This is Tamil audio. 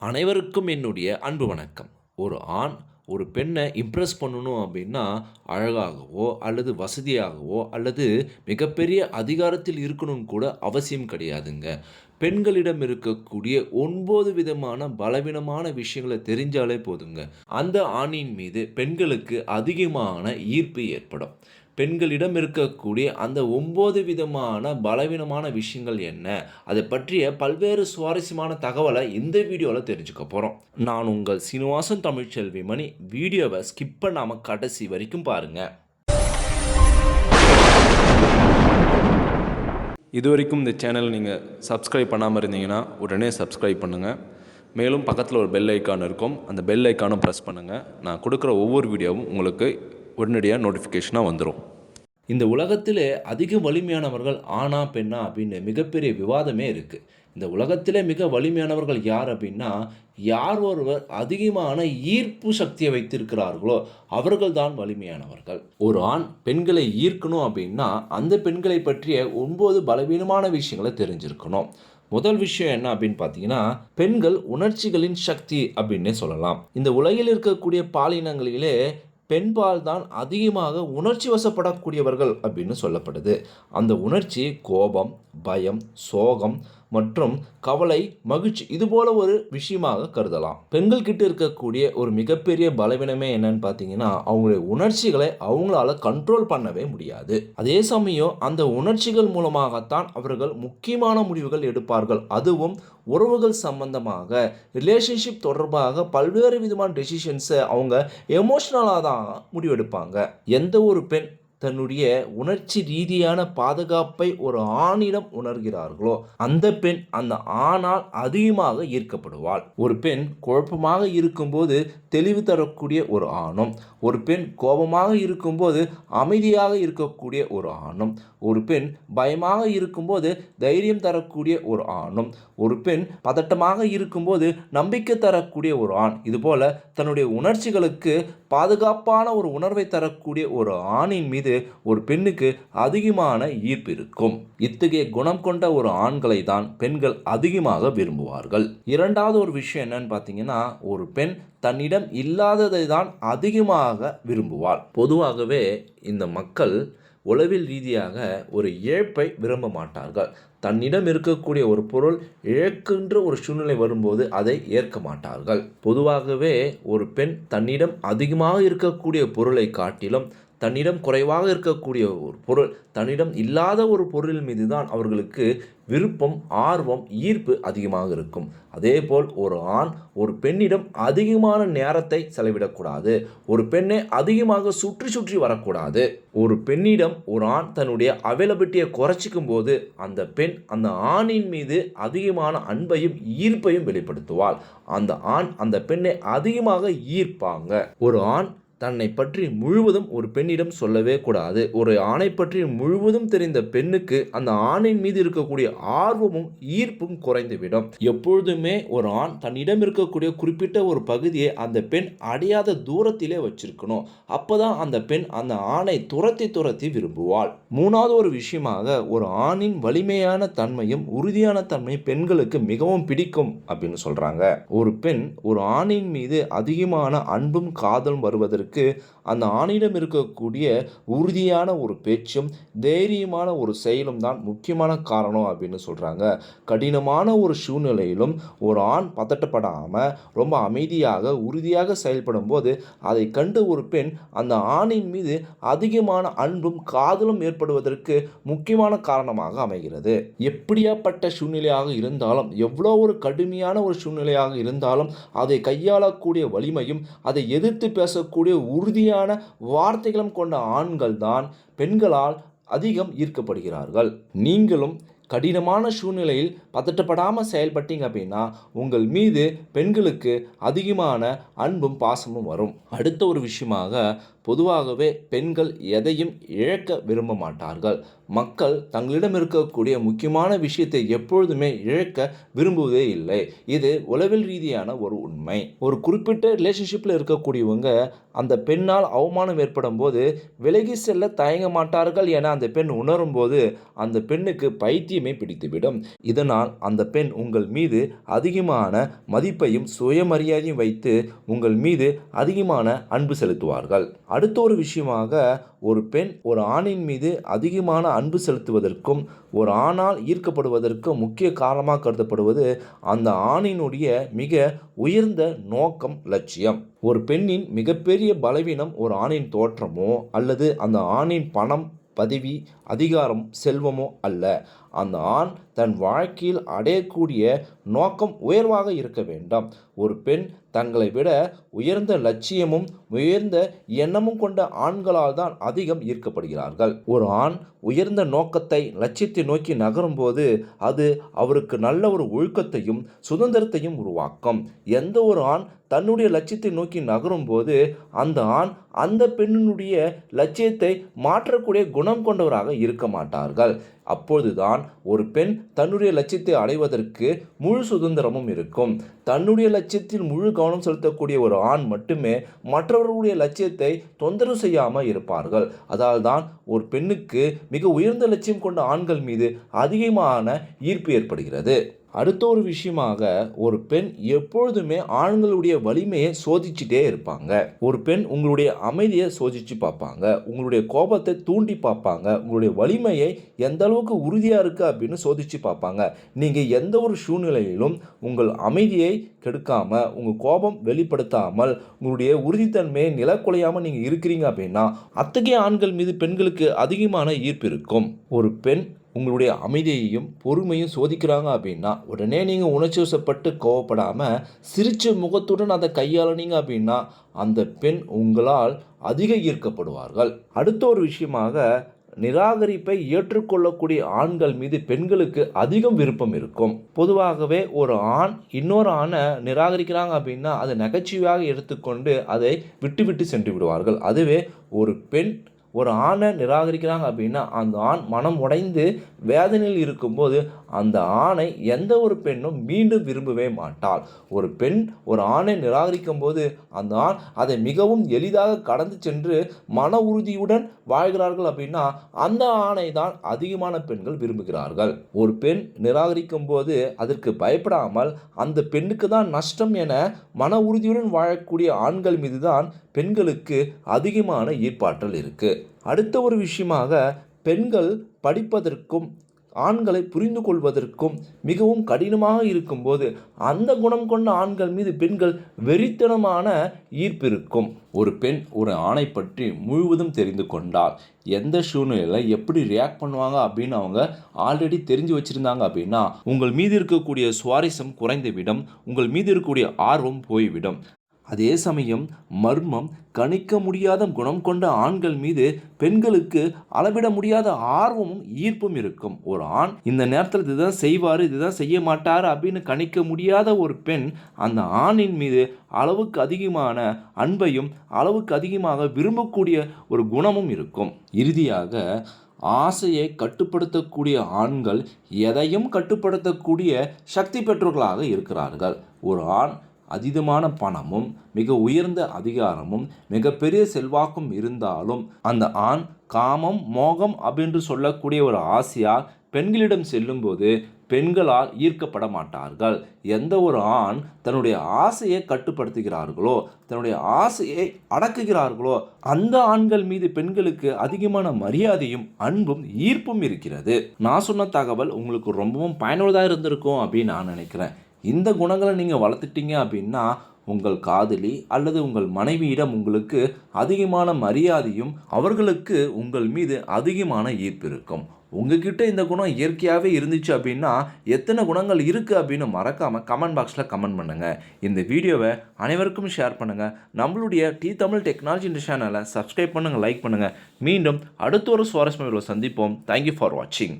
அனைவருக்கும் என்னுடைய அன்பு வணக்கம். ஒரு ஆண் ஒரு பெண்ணை இம்ப்ரெஸ் பண்ணணும் அப்படின்னா, அழகாகவோ அல்லது வசதியாகவோ அல்லது மிகப்பெரிய அதிகாரத்தில் இருக்கணும்னு கூட அவசியம் கிடையாதுங்க. பெண்களிடம் இருக்கக்கூடிய 9 விதமான பலவீனமான விஷயங்கள தெரிஞ்சாலே போதுங்க. அந்த ஆணின் மீது பெண்களுக்கு அதிகமான ஈர்ப்பு ஏற்படும். பெண்களிடம் இருக்கக்கூடிய அந்த 9 விதமான பலவீனமான விஷயங்கள் என்ன? அதை பற்றிய பல்வேறு சுவாரஸ்யமான தகவலை இந்த வீடியோவில் தெரிஞ்சுக்க போகிறோம். நான் உங்கள் சீனிவாசன் தமிழ்ச்செல்வி மணி. வீடியோவை ஸ்கிப் பண்ணாமல் கடைசி வரைக்கும் பாருங்கள். இது வரைக்கும் இந்த சேனல் நீங்கள் சப்ஸ்கிரைப் பண்ணாமல் இருந்தீங்கன்னா உடனே சப்ஸ்கிரைப் பண்ணுங்கள். மேலும் பக்கத்தில் ஒரு பெல் ஐக்கான் இருக்கும், அந்த பெல் ஐக்கானும் ப்ரெஸ் பண்ணுங்கள். நான் கொடுக்குற ஒவ்வொரு வீடியோவும் உங்களுக்கு உடனடியாக நோட்டிஃபிகேஷனாக வந்துடும். இந்த உலகத்திலே அதிக வலிமையானவர்கள் ஆணா பெண்ணா அப்படின்னு மிகப்பெரிய விவாதமே இருக்குது. இந்த உலகத்திலே மிக வலிமையானவர்கள் யார் அப்படின்னா, யார் ஒருவர் அதிகமான ஈர்ப்பு சக்தியை வைத்திருக்கிறார்களோ அவர்கள் தான் வலிமையானவர்கள். ஒரு ஆண் பெண்களை ஈர்க்கணும் அப்படின்னா அந்த பெண்களை பற்றிய 9 பலவீனமான விஷயங்களை தெரிஞ்சிருக்கணும். முதல் விஷயம் என்ன அப்படின்னு பார்த்தீங்கன்னா, பெண்கள் உணர்ச்சிகளின் சக்தி அப்படின்னே சொல்லலாம். இந்த உலகில் இருக்கக்கூடிய பாலினங்களிலே பெண்பால் தான் அதிகமாக உணர்ச்சி வசப்படக்கூடியவர்கள் அப்படின்னு சொல்லப்படுது. அந்த உணர்ச்சி கோபம், பயம், சோகம் மற்றும் கவலை, மகிழ்ச்சி இதுபோல ஒரு விஷயமாக கருதலாம். பெண்கள் கிட்ட இருக்கக்கூடிய ஒரு மிகப்பெரிய பலவீனமே என்னன்னு பார்த்தீங்கன்னா, அவங்களுடைய உணர்ச்சிகளை அவங்களால கண்ட்ரோல் பண்ணவே முடியாது. அதே சமயம் அந்த உணர்ச்சிகள் மூலமாகத்தான் அவர்கள் முக்கியமான முடிவுகள் எடுப்பார்கள். அதுவும் உறவுகள் சம்பந்தமாக, ரிலேஷன்ஷிப் தொடர்பாக பல்வேறு விதமான டெசிஷன்ஸை அவங்க எமோஷ்னலாக தான் முடிவெடுப்பாங்க. எந்த ஒரு பெண் தன்னுடைய உணர்ச்சி ரீதியான பாதுகாப்பை ஒரு ஆணிடம் உணர்கிறார்களோ அந்த பெண் அந்த ஆணால் அதிகமாக ஈர்க்கப்படுவாள். ஒரு பெண் குழப்பமாக இருக்கும்போது தெளிவு தரக்கூடிய ஒரு ஆணும், ஒரு பெண் கோபமாக இருக்கும்போது அமைதியாக இருக்கக்கூடிய ஒரு ஆணும், ஒரு பெண் பயமாக இருக்கும்போது தைரியம் தரக்கூடிய ஒரு ஆணும், ஒரு பெண் பதட்டமாக இருக்கும்போது நம்பிக்கை தரக்கூடிய ஒரு ஆண், இதுபோல தன்னுடைய உணர்ச்சிகளுக்கு பாதுகாப்பான ஒரு உணர்வை தரக்கூடிய ஒரு ஆணின் மீது ஒரு பெண்ணுக்கு அதிகமான ஈர்ப்பு இருக்கும். இத்தகைய குணம் கொண்ட ஒரு ஆண்களை தான் பெண்கள் அதிகமாக விரும்புவார்கள். இரண்டாவது ஒரு விஷயம் என்னன்னு பார்த்தீங்கன்னா, ஒரு பெண் தன்னிடம் இல்லாததை தான் அதிகமாக விரும்புவாள். பொதுவாகவே இந்த மக்கள் உளவியல் ரீதியாக ஒரு இழப்பை விரும்ப மாட்டார்கள். தன்னிடம் இருக்கக்கூடிய ஒரு பொருள் இழக்கின்ற ஒரு சூழ்நிலை வரும்போது அதை ஏற்க மாட்டார்கள். பொதுவாகவே ஒரு பெண் தன்னிடம் அதிகமாக இருக்கக்கூடிய பொருளை காட்டிலும் தன்னிடம் குறைவாக இருக்கக்கூடிய ஒரு பொருள், தன்னிடம் இல்லாத ஒரு பொருள் மீது தான் அவர்களுக்கு விருப்பம், ஆர்வம், ஈர்ப்பு அதிகமாக இருக்கும். அதேபோல் ஒரு ஆண் ஒரு பெண்ணிடம் அதிகமான நேரத்தை செலவிடக்கூடாது. ஒரு பெண்ணை அதிகமாக சுற்றி சுற்றி வரக்கூடாது. ஒரு பெண்ணிடம் ஒரு ஆண் தன்னுடைய அவைலபிலிட்டியை குறைச்சிக்கும் போது அந்த பெண் அந்த ஆணின் மீது அதிகமான அன்பையும் ஈர்ப்பையும் வெளிப்படுத்துவாள். அந்த ஆண் அந்த பெண்ணை அதிகமாக ஈர்ப்பாங்க. ஒரு ஆண் தன்னை பற்றி முழுவதும் ஒரு பெண்ணிடம் சொல்லவே கூடாது. ஒரு ஆணை பற்றி முழுவதும் தெரிந்த பெண்ணுக்கு அந்த ஆணின் மீது இருக்கக்கூடிய ஆர்வமும் ஈர்ப்பும் குறைந்துவிடும். எப்பொழுதுமே ஒரு ஆண் தன்னிடம் இருக்கக்கூடிய குறிப்பிட்ட ஒரு பகுதியை அந்த பெண் அடையாத தூரத்திலே வச்சிருக்கணும். அப்பதான் அந்த பெண் அந்த ஆணை துரத்தி துரத்தி விரும்புவாள். மூணாவது ஒரு விஷயமாக, ஒரு ஆணின் வலிமையான தன்மையும் உறுதியான தன்மை பெண்களுக்கு மிகவும் பிடிக்கும் அப்படின்னு சொல்றாங்க. ஒரு பெண் ஒரு ஆணின் மீது அதிகமான அன்பும் காதலும் வருவதற்கு அந்த ஆணிடம் இருக்கக்கூடிய உறுதியான ஒரு பேச்சும் தைரியமான ஒரு செயலும் தான் முக்கியமான காரணம் அப்படின்னு சொல்றாங்க. கடினமான ஒரு சூழ்நிலையிலும் ஒரு ஆண் பதட்டப்படாம ரொம்ப அமைதியாக உறுதியாக செயல்படும் போது அதை கண்டு ஒரு பெண் அந்த ஆணின் மீது அதிகமான அன்பும் காதலும் ஏற்படுவதற்கு முக்கியமான காரணமாக அமைகிறது. எப்படியாப்பட்ட சூழ்நிலையாக இருந்தாலும், எவ்வளோ ஒரு கடுமையான ஒரு சூழ்நிலையாக இருந்தாலும் அதை கையாளக்கூடிய வலிமையும் அதை எதிர்த்து பேசக்கூடிய உறுதியான வார்த்தைகளும் கொண்ட ஆண்கள் தான் பெண்களால் அதிகம் ஈர்க்கப்படுகிறார்கள். நீங்களும் கடினமான சூழ்நிலையில் பதட்டப்படாமல் செயல்பட்டீங்க அப்படின்னா உங்கள் மீது பெண்களுக்கு அதிகமான அன்பும் பாசமும் வரும். அடுத்த ஒரு விஷயமாக, பொதுவாகவே பெண்கள் எதையும் இழக்க விரும்ப மாட்டார்கள். மக்கள் தங்களிடம் இருக்கக்கூடிய முக்கியமான விஷயத்தை எப்பொழுதுமே இழக்க விரும்புவதே இல்லை. இது உளவியல் ரீதியான ஒரு உண்மை. ஒரு குறிப்பிட்ட ரிலேஷன்ஷிப்பில் இருக்கக்கூடியவங்க அந்த பெண்ணால் அவமானம் ஏற்படும் போது விலகி செல்ல தயங்க மாட்டார்கள் என அந்த பெண் உணரும் போது அந்த பெண்ணுக்கு பைத்தியமே பிடித்துவிடும். இதனால் அதனால் அந்த பெண் உங்கள் மீது அதிகமான மதிப்பையும் சுயமரியாதையும் வைத்து உங்கள் மீது அதிகமான அன்பு செலுத்துவார்கள். அடுத்த ஒரு விஷயமாக, ஒரு பெண் ஒரு ஆணின் மீது அதிகமான அன்பு செலுத்துவதற்கும் ஒரு ஆணால் ஈர்க்கப்படுவதற்கும் முக்கிய காரணமாக கருதப்படுவது அந்த ஆணினுடைய மிக உயர்ந்த நோக்கம், லட்சியம். ஒரு பெண்ணின் மிகப்பெரிய பலவீனம் ஒரு ஆணின் தோற்றமோ அல்லது அந்த ஆணின் பணம், பதவி, அதிகாரம், செல்வமோ அல்ல. அந்த ஆண் தன் வாழ்க்கையில் அடையக்கூடிய நோக்கம் உயர்வாக இருக்க வேண்டும். ஒரு பெண் தங்களை விட உயர்ந்த லட்சியமும் உயர்ந்த எண்ணமும் கொண்ட ஆண்களால் தான் அதிகம் ஈர்க்கப்படுகிறார்கள். ஒரு ஆண் உயர்ந்த நோக்கத்தை, லட்சியத்தை நோக்கி நகரும்போது அது அவருக்கு நல்ல ஒரு ஒழுக்கத்தையும் சுதந்திரத்தையும் உருவாக்கும். எந்த ஒரு ஆண் தன்னுடைய லட்சியத்தை நோக்கி நகரும்போது அந்த ஆண் அந்த பெண்ணினுடைய லட்சியத்தை மாற்றக்கூடிய குணம் கொண்டவராக இருக்க மாட்டார்கள். அப்பொழுதுதான் ஒரு பெண் தன்னுடைய லட்சியத்தை அடைவதற்கு முழு சுதந்திரமும் இருக்கும். தன்னுடைய லட்சியத்தில் முழு கவனம் செலுத்தக்கூடிய ஒரு ஆண் மட்டுமே மற்றவர்களுடைய லட்சியத்தை தொந்தரவு செய்யாமல் இருப்பார்கள். அதனால்தான் ஒரு பெண்ணுக்கு மிக உயர்ந்த லட்சியம் கொண்ட ஆண்கள் மீது அதிகமான ஈர்ப்பு ஏற்படுகிறது. அடுத்த ஒரு விஷயமாக, ஒரு பெண் எப்பொழுதுமே ஆண்களுடைய வலிமையை சோதிச்சுட்டே இருப்பாங்க. ஒரு பெண் உங்களுடைய அமைதியை சோதிச்சு பார்ப்பாங்க, உங்களுடைய கோபத்தை தூண்டி பார்ப்பாங்க, உங்களுடைய வலிமையை எந்த அளவுக்கு உறுதியாக இருக்குது அப்படின்னு சோதிச்சு பார்ப்பாங்க. நீங்கள் எந்த ஒரு சூழ்நிலையிலும் உங்கள் அமைதியை கெடுக்காமல், உங்கள் கோபம் வெளிப்படுத்தாமல், உங்களுடைய உறுதித்தன்மையை நிலக்குலையாமல் நீங்கள் இருக்கிறீங்க அப்படின்னா அத்தகைய ஆண்கள் மீது பெண்களுக்கு அதிகமான ஈர்ப்பு இருக்கும். ஒரு பெண் உங்களுடைய அமைதியையும் பொறுமையும் சோதிக்கிறாங்க அப்படின்னா உடனே நீங்கள் உணர்ச்சி வசப்பட்டு கோவப்படாமல் சிரிச்ச முகத்துடன் அதை கையாளுனீங்க அப்படின்னா அந்த பெண் உங்களால் அதிக ஈர்க்கப்படுவார்கள். அடுத்த ஒரு விஷயமாக, நிராகரிப்பை ஏற்றுக்கொள்ளக்கூடிய ஆண்கள் மீது பெண்களுக்கு அதிகம் விருப்பம் இருக்கும். பொதுவாகவே ஒரு ஆண் இன்னொரு ஆணை நிராகரிக்கிறாங்க அப்படின்னா அதை நகைச்சுவையாக எடுத்துக்கொண்டு அதை விட்டு சென்று விடுவார்கள். அதுவே ஒரு பெண் ஒரு ஆணை நிராகரிக்கிறாங்க அப்படின்னா அந்த ஆண் மனம் உடைந்து வேதனையில் இருக்கும்போது அந்த ஆணை எந்த ஒரு பெண்ணும் மீண்டும் விரும்பவே மாட்டாள். ஒரு பெண் ஒரு ஆணை நிராகரிக்கும் போது அந்த ஆண் அதை மிகவும் எளிதாக கடந்து சென்று மன உறுதியுடன் வாழ்கிறார்கள் அப்படின்னா அந்த ஆணை தான் அதிகமான பெண்கள் விரும்புகிறார்கள். ஒரு பெண் நிராகரிக்கும் போது அதற்கு பயப்படாமல் அந்த பெண்ணுக்கு தான் நஷ்டம் என மன உறுதியுடன் வாழக்கூடிய ஆண்கள் மீது தான் பெண்களுக்கு அதிகமான ஈர்ப்பாற்றல் இருக்கு. அடுத்த ஒரு விஷயமாக, பெண்கள் படிப்பதற்கும் ஆண்களை புரிந்து கொள்வதற்கும் மிகவும் கடினமாக இருக்கும்போது அந்த குணம் கொண்ட ஆண்கள் மீது பெண்கள் வெறித்தனமான ஈர்ப்பு இருக்கும். ஒரு பெண் ஒரு ஆணை பற்றி முழுவதும் தெரிந்து கொண்டால் எந்த சூழ்நிலையில் எப்படி ரியாக்ட் பண்ணுவாங்க அப்படின்னு அவங்க ஆல்ரெடி தெரிஞ்சு வச்சுருந்தாங்க அப்படின்னா உங்கள் மீது இருக்கக்கூடிய சுவாரஸ்யம் குறைந்துவிடும், உங்கள் மீது இருக்கக்கூடிய ஆர்வம் போய்விடும். அதே சமயம் மர்மம், கணிக்க முடியாத குணம் கொண்ட ஆண்கள் மீது பெண்களுக்கு அளவிட முடியாத ஆர்வமும் ஈர்ப்பும் இருக்கும். ஒரு ஆண் இந்த நேரத்தில் இதுதான் செய்வார், இதுதான் செய்ய மாட்டார் அப்படின்னு கணிக்க முடியாத ஒரு பெண் அந்த ஆணின் மீது அளவுக்கு அதிகமான அன்பையும் அளவுக்கு அதிகமாக விரும்பக்கூடிய ஒரு குணமும் இருக்கும். இறுதியாக, ஆசையை கட்டுப்படுத்தக்கூடிய ஆண்கள் எதையும் கட்டுப்படுத்தக்கூடிய சக்தி பெற்றவர்களாக இருக்கிறார்கள். ஒரு ஆண் அதீதமான பணமும் மிக உயர்ந்த அதிகாரமும் மிகப்பெரிய செல்வாக்கும் இருந்தாலும் அந்த ஆண் காமம், மோகம் அப்படின்னு சொல்லக்கூடிய ஒரு ஆசையால் பெண்களிடம் செல்லும்போது பெண்களால் ஈர்க்கப்பட மாட்டார்கள். எந்த ஒரு ஆண் தன்னுடைய ஆசையை கட்டுப்படுத்துகிறார்களோ, தன்னுடைய ஆசையை அடக்குகிறார்களோ அந்த ஆண்கள் மீது பெண்களுக்கு அதிகமான மரியாதையும் அன்பும் ஈர்ப்பும் இருக்கிறது. நான் சொன்ன தகவல் உங்களுக்கு ரொம்பவும் பயனுள்ளதாக இருந்திருக்கும் அப்படின்னு நான் நினைக்கிறேன். இந்த குணங்களை நீங்கள் வளர்த்துட்டீங்க அப்படின்னா உங்கள் காதலி அல்லது உங்கள் மனைவியிடம் உங்களுக்கு அதிகமான மரியாதையும் அவர்களுக்கு உங்கள் மீது அதிகமான ஈர்ப்பு இருக்கும். உங்ககிட்ட இந்த குணம் இயற்கையாகவே இருந்துச்சு அப்படின்னா எத்தனை குணங்கள் இருக்குது அப்படின்னு மறக்காமல் கமெண்ட் பாக்ஸில் கமெண்ட் பண்ணுங்கள். இந்த வீடியோவை அனைவருக்கும் ஷேர் பண்ணுங்கள். நம்மளுடைய டி தமிழ் டெக்னாலஜி இந்த சேனலை சப்ஸ்கிரைப் பண்ணுங்கள், லைக் பண்ணுங்கள். மீண்டும் அடுத்த ஒரு சுவாரஸ்யமான வீடியோவில் சந்திப்போம். தேங்க்யூ ஃபார் வாட்சிங்.